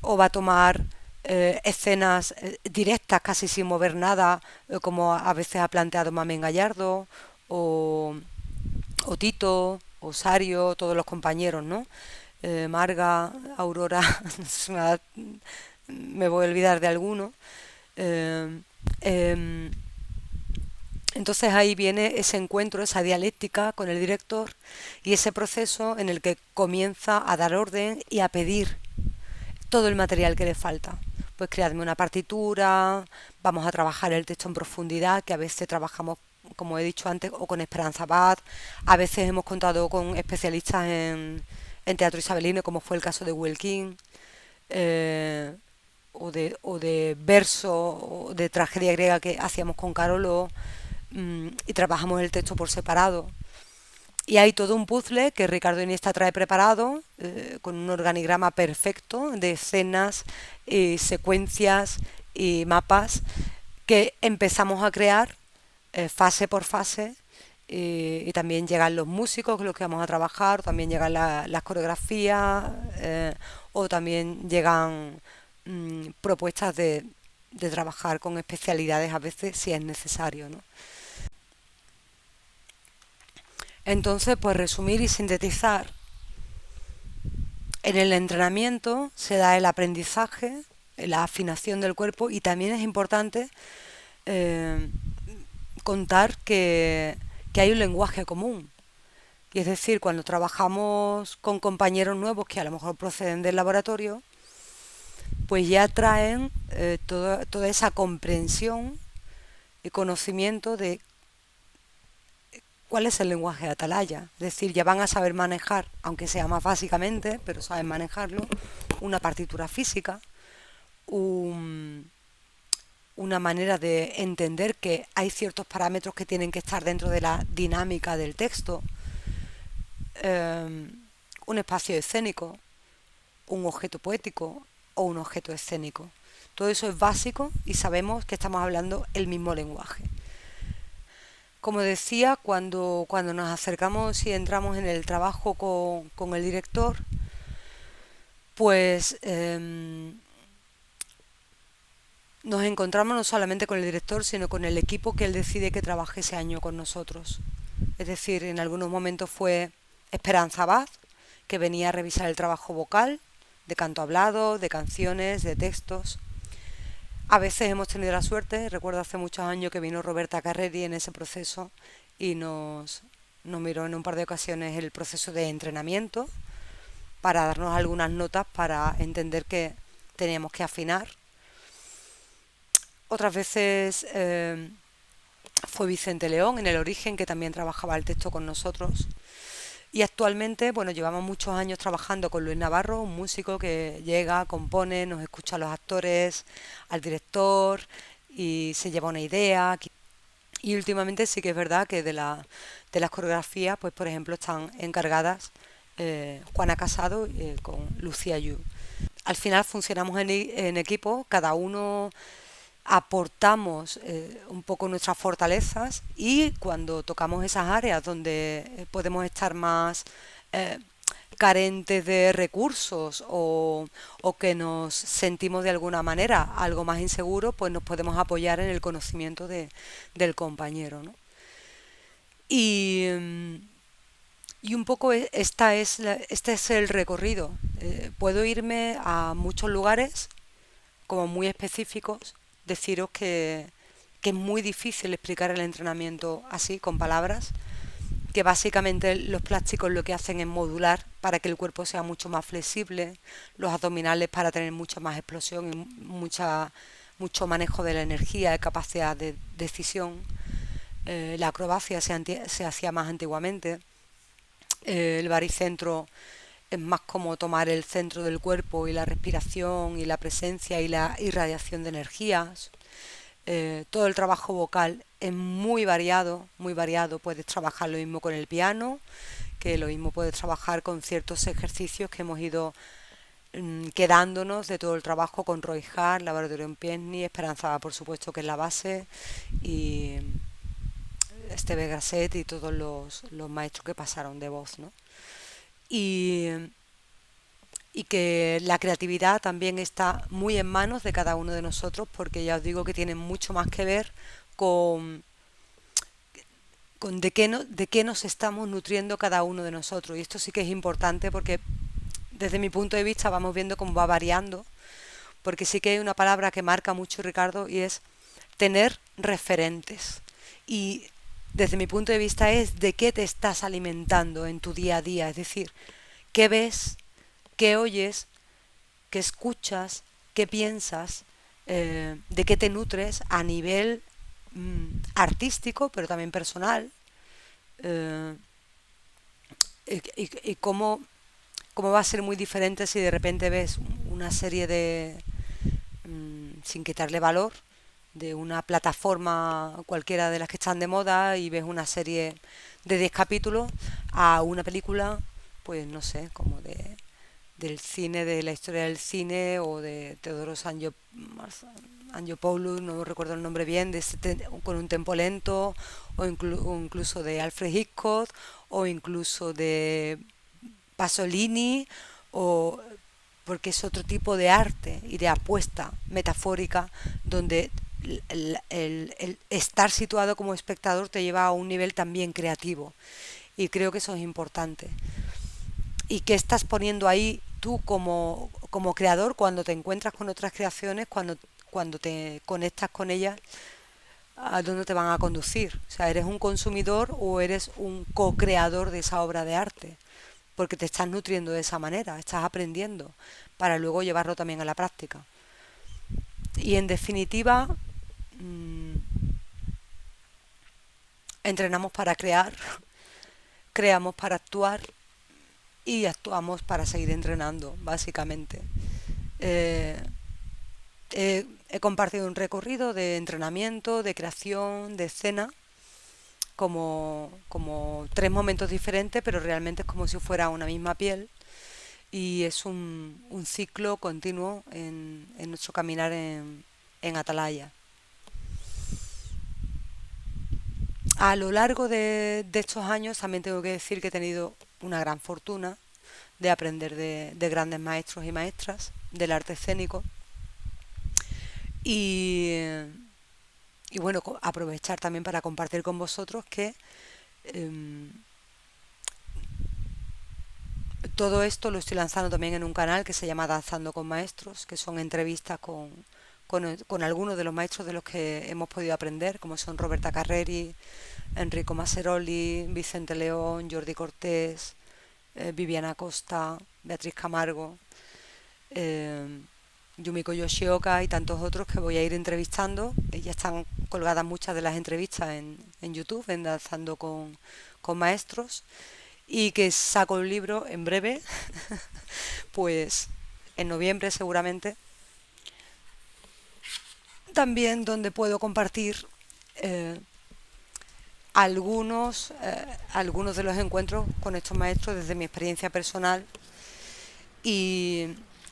o va a tomar escenas directas, casi sin mover nada, como a veces ha planteado Mamen Gallardo, o, o Tito, o Sario, todos los compañeros, ¿no? Marga, Aurora, me voy a olvidar de alguno. Eh, eh, entonces ahí viene ese encuentro, esa dialéctica con el director y ese proceso en el que comienza a dar orden y a pedir todo el material que le falta. Pues creadme una partitura, vamos a trabajar el texto en profundidad, que a veces trabajamos, como he dicho antes, o con Esperanza Paz, a veces hemos contado con especialistas en teatro isabelino, como fue el caso de Wilkin, eh, o de verso, o de tragedia griega que hacíamos con Carolo, y trabajamos el texto por separado. Y hay todo un puzzle que Ricardo Iniesta trae preparado, con un organigrama perfecto de escenas, secuencias y mapas que empezamos a crear fase por fase. Y también llegan los músicos con los que vamos a trabajar, también llegan las coreografías, o también llegan propuestas de trabajar con especialidades a veces si es necesario, ¿no? Entonces, pues resumir y sintetizar, En el entrenamiento se da el aprendizaje, la afinación del cuerpo y también es importante eh, contar que hay un lenguaje común. Y es decir, cuando trabajamos con compañeros nuevos que a lo mejor proceden del laboratorio, pues ya traen toda esa comprensión y conocimiento de cuál es el lenguaje de Atalaya. Es decir, ya van a saber manejar, aunque sea más básicamente, pero saben manejarlo, una partitura física, un, una manera de entender que hay ciertos parámetros que tienen que estar dentro de la dinámica del texto, eh, un espacio escénico, un objeto poético o un objeto escénico. Todo eso es básico y sabemos que estamos hablando el mismo lenguaje. Como decía, cuando nos acercamos y entramos en el trabajo con el director, pues nos encontramos no solamente con el director, sino con el equipo que él decide que trabaje ese año con nosotros. Es decir, en algunos momentos fue Esperanza Abad, que venía a revisar el trabajo vocal, de canto hablado, de canciones, de textos. A veces hemos tenido la suerte, recuerdo hace muchos años que vino Roberta Carreri en ese proceso y nos miró en un par de ocasiones el proceso de entrenamiento para darnos algunas notas para entender que teníamos que afinar. Otras veces fue Vicente León en El Origen, que también trabajaba el texto con nosotros. Y actualmente, bueno, llevamos muchos años trabajando con Luis Navarro, un músico que llega, compone, nos escucha a los actores, al director y se lleva una idea. Y últimamente sí que es verdad que de las coreografías, pues por ejemplo, están encargadas Juana Casado con Lucía Yu. Al final funcionamos en equipo, cada uno aportamos un poco nuestras fortalezas y cuando tocamos esas áreas donde podemos estar más eh, carentes de recursos o que nos sentimos de alguna manera algo más inseguros, pues nos podemos apoyar en el conocimiento del compañero, ¿no? Y, y un poco este es el recorrido. Puedo irme a muchos lugares como muy específicos, deciros que es muy difícil explicar el entrenamiento así, con palabras, que básicamente los plásticos lo que hacen es modular para que el cuerpo sea mucho más flexible, los abdominales para tener mucha más explosión y mucho manejo de la energía y capacidad de decisión. La acrobacia se hacía más antiguamente. El baricentro es más como tomar el centro del cuerpo y la respiración y la presencia y la irradiación de energías. Todo el trabajo vocal es muy variado, muy variado. Puedes trabajar lo mismo con el piano, que lo mismo puedes trabajar con ciertos ejercicios que hemos ido quedándonos de todo el trabajo con Roy Hart, Laboratorio en Piesny, Esperanza, por supuesto, que es la base, y Esteve Grasset y todos los maestros que pasaron de voz, ¿no? Y, y que la creatividad también está muy en manos de cada uno de nosotros, porque ya os digo que tiene mucho más que ver con, con de qué nos estamos nutriendo cada uno de nosotros. Y esto sí que es importante porque desde mi punto de vista vamos viendo cómo va variando, porque sí que hay una palabra que marca mucho, Ricardo, y es tener referentes. Y desde mi punto de vista es de qué te estás alimentando en tu día a día, es decir, qué ves, qué oyes, qué escuchas, qué piensas, de qué te nutres a nivel artístico, pero también personal, eh, y cómo va a ser muy diferente si de repente ves una serie sin quitarle valor, de una plataforma cualquiera de las que están de moda y ves una serie de 10 capítulos a una película, pues no sé, como del cine, de la historia del cine o de Teodoros Angelopoulos, no recuerdo el nombre bien, con un tempo lento, o incluso de Alfred Hitchcock, o incluso de Pasolini, o porque es otro tipo de arte y de apuesta metafórica donde el estar situado como espectador te lleva a un nivel también creativo y creo que eso es importante. ¿Y qué estás poniendo ahí tú como creador, cuando te encuentras con otras creaciones, cuando te conectas con ellas, ¿a dónde te van a conducir? O sea, ¿eres un consumidor o eres un co-creador de esa obra de arte? Porque te estás nutriendo de esa manera, estás aprendiendo para luego llevarlo también a la práctica. Y en definitiva, mmm, entrenamos para crear, creamos para actuar y actuamos para seguir entrenando, básicamente. Eh, he compartido un recorrido de entrenamiento, de creación, de escena, como tres momentos diferentes, pero realmente es como si fuera una misma piel y es un ciclo continuo en nuestro caminar en Atalaya. A lo largo de estos años también tengo que decir que he tenido una gran fortuna de aprender de grandes maestros y maestras del arte escénico y, y bueno, aprovechar también para compartir con vosotros que eh, todo esto lo estoy lanzando también en un canal que se llama Danzando con Maestros, que son entrevistas con algunos de los maestros de los que hemos podido aprender, como son Roberta Carreri, Enrico Maseroli, Vicente León, Jordi Cortés, Viviana Costa, Beatriz Camargo, eh, Yumiko Yoshioka y tantos otros que voy a ir entrevistando. Ya están colgadas muchas de las entrevistas en YouTube, en Danzando con Maestros, y que saco el libro en breve, pues en noviembre seguramente, también donde puedo compartir eh, algunos de los encuentros con estos maestros desde mi experiencia personal y,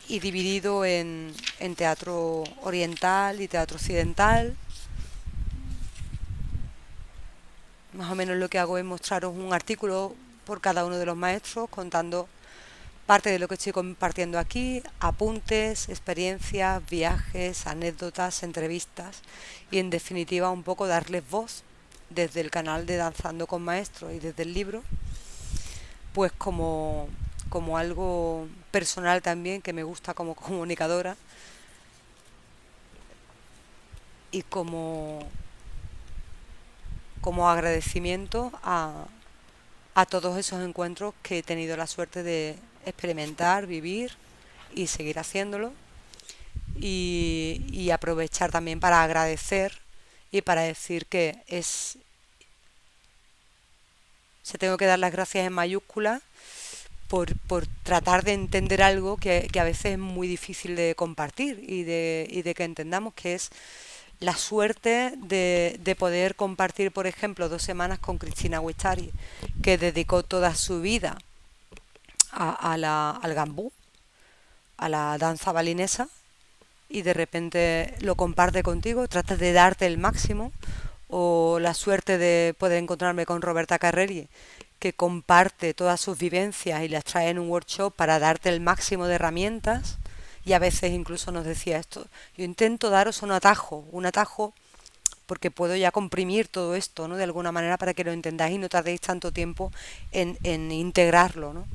y dividido en teatro oriental y teatro occidental. Más o menos lo que hago es mostraros un artículo por cada uno de los maestros contando parte de lo que estoy compartiendo aquí, apuntes, experiencias, viajes, anécdotas, entrevistas y en definitiva un poco darles voz desde el canal de Danzando con Maestros y desde el libro, pues como algo personal también que me gusta como comunicadora y como agradecimiento a todos esos encuentros que he tenido la suerte de experimentar, vivir y seguir haciéndolo y aprovechar también para agradecer y para decir que se tengo que dar las gracias en mayúsculas por tratar de entender algo que a veces es muy difícil de compartir y de que entendamos, que es la suerte de poder compartir, por ejemplo, 2 semanas con Cristina Huistari, que dedicó toda su vida al gambú, a la danza balinesa, y de repente lo comparte contigo, tratas de darte el máximo, o la suerte de poder encontrarme con Roberta Carreri, que comparte todas sus vivencias y las trae en un workshop para darte el máximo de herramientas, y a veces incluso nos decía esto: yo intento daros un atajo porque puedo ya comprimir todo esto, ¿no? De alguna manera para que lo entendáis y no tardéis tanto tiempo en integrarlo, ¿no?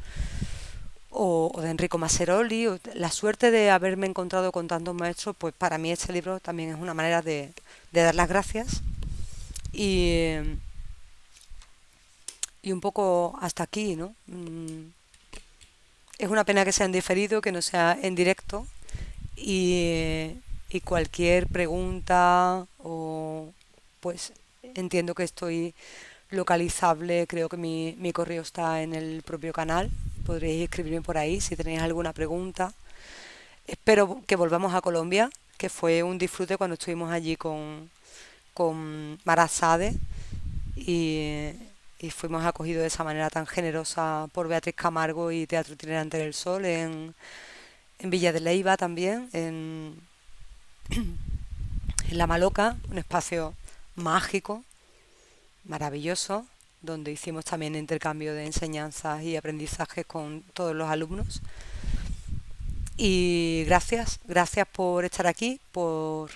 O de Enrico Maseroli, la suerte de haberme encontrado con tantos maestros, pues para mí este libro también es una manera de dar las gracias y, y un poco hasta aquí, ¿no? Es una pena que sea en diferido, que no sea en directo y cualquier pregunta o pues entiendo que estoy localizable, creo que mi correo está en el propio canal, podréis escribirme por ahí si tenéis alguna pregunta. Espero que volvamos a Colombia, que fue un disfrute cuando estuvimos allí con Mara Sade y, y fuimos acogidos de esa manera tan generosa por Beatriz Camargo y Teatro Itinerante del Sol en Villa de Leyva también, en La Maloca, un espacio mágico, maravilloso, donde hicimos también intercambio de enseñanzas y aprendizajes con todos los alumnos. Y gracias por estar aquí, por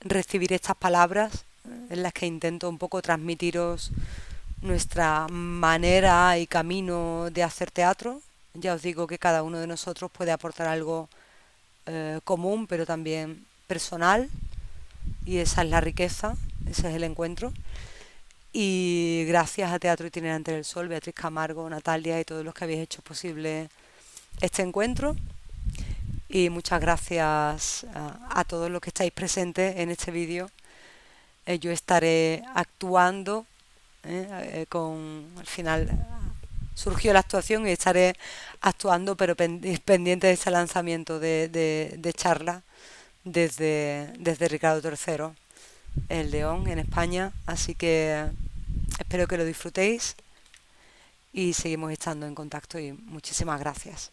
recibir estas palabras en las que intento un poco transmitiros nuestra manera y camino de hacer teatro, Ya os digo que cada uno de nosotros puede aportar algo común, pero también personal, y esa es la riqueza, ese es el encuentro. Y gracias a Teatro Itinerante del Sol, Beatriz Camargo, Natalia y todos los que habéis hecho posible este encuentro. Y muchas gracias a todos los que estáis presentes en este vídeo. Yo estaré actuando, al final surgió la actuación y estaré actuando, pero pendiente de ese lanzamiento de charla desde Ricardo III, el León, en España. Así que espero que lo disfrutéis y seguimos estando en contacto y muchísimas gracias.